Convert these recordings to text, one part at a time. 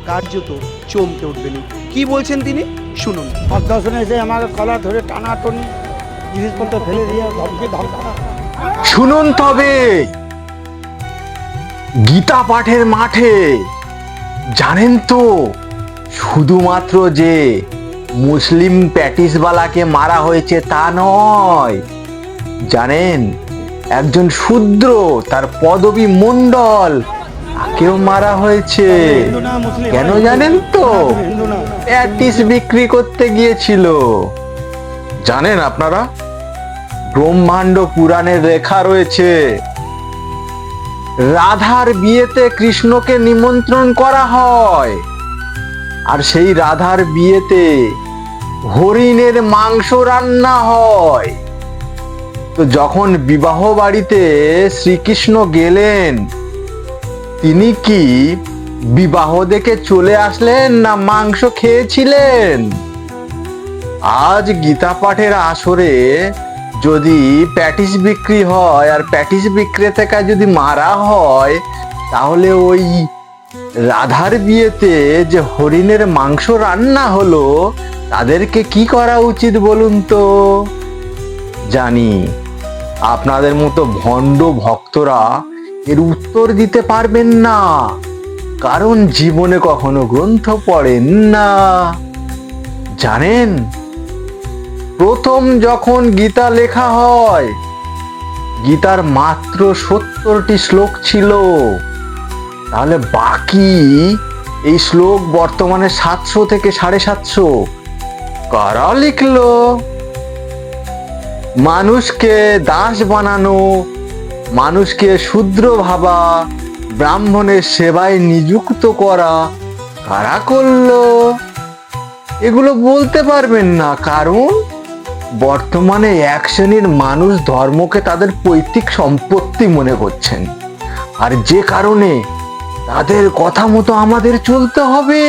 কার্যত চমকে উঠবেন। কি বলছেন তিনি, শুনুন। দর্শনে এসে আমাকে কলা ধরে টানাটনি, জিনিসপত্র ফেলে দিয়ে ধমকি ধমকা। শুনুন তবে গীতা পাঠের মাঠে জানেন তো শুধুমাত্র যে মুসলিম প্যাটিসওয়ালাকে মারা হয়েছে তা নয়, জানেন একজন শূদ্র তার পদবী মণ্ডল তাকেও মারা হয়েছে। হিন্দু না মুসলিম? কেন জানেন তো? হিন্দু না। প্যাটিস বিক্রি করতে গিয়েছিল। জানেন আপনারা ব্রহ্মাণ্ড পুরাণের লেখা রয়েছে রাধার বিয়েতে কৃষ্ণকে নিমন্ত্রণ করা হয়, আর সেই রাধার বিয়েতে হরিণের মাংস রান্না হয়। তো যখন বিবাহ বাড়িতে শ্রীকৃষ্ণ গেলেন, তিনি কি বিবাহ দেখে চলে আসলেন না মাংস খেয়েছিলেন? আজ গীতা পাঠের আসরে যদি প্যাটিস বিক্রি হয় আর প্যাটিস বিক্রেতাকে যদি মারা হয়, তাহলে ওই রাধার বিয়েতে যে হরিণের মাংস রান্না হলো তাদেরকে কি করা উচিত বলুন তো? জানি আপনাদের মতো ভণ্ড ভক্তরা এর উত্তর দিতে পারবেন না, কারণ জীবনে কখনো গ্রন্থ পড়েন না। জানেন প্রথম যখন গীতা লেখা হয়, গীতার মাত্র 70টি শ্লোক ছিল। তাহলে বাকি এই শ্লোক বর্তমানে 700 থেকে 750 কারা লিখলো? মানুষকে দাস বানানো, মানুষকে শূদ্র ভাবা, ব্রাহ্মণের সেবায় নিযুক্ত করা কারা করলো? এগুলো বলতে পারবেন না, কারণ বর্তমানে এক শ্রেণীর মানুষ ধর্মকে তাদের পৈতৃক সম্পত্তি মনে করছেন, আর যে কারণে তাদের কথা মতো আমাদের চলতে হবে,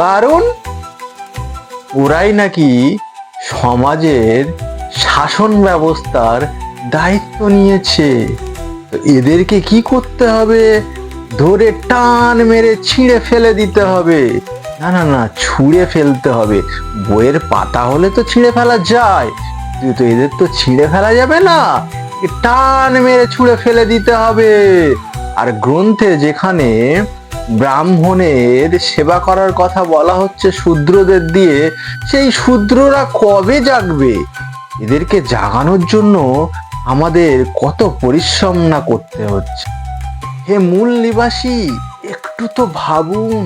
কারণ ওরাই নাকি সমাজের শাসন ব্যবস্থার দায়িত্ব নিয়েছে। তো এদেরকে কি করতে হবে? ধরে টান মেরে ছিঁড়ে ফেলে দিতে হবে। না না না, ছুঁড়ে ফেলতে হবে। বইয়ের পাতা হলে তো ছিঁড়ে ফেলা যায়, কিন্তু এদের তো ছিঁড়ে ফেলা যাবে না, টান মেরে ছুঁড়ে ফেলে দিতে হবে। আর গ্রন্থে যেখানে ব্রাহ্মণের সেবা করার কথা বলা হচ্ছে শূদ্রদের দিয়ে, সেই শূদ্ররা কবে জাগবে? এদেরকে জাগানোর জন্য আমাদের কত পরিশ্রম না করতে হচ্ছে। হে মূল নিবাসী, একটু তো ভাবুন।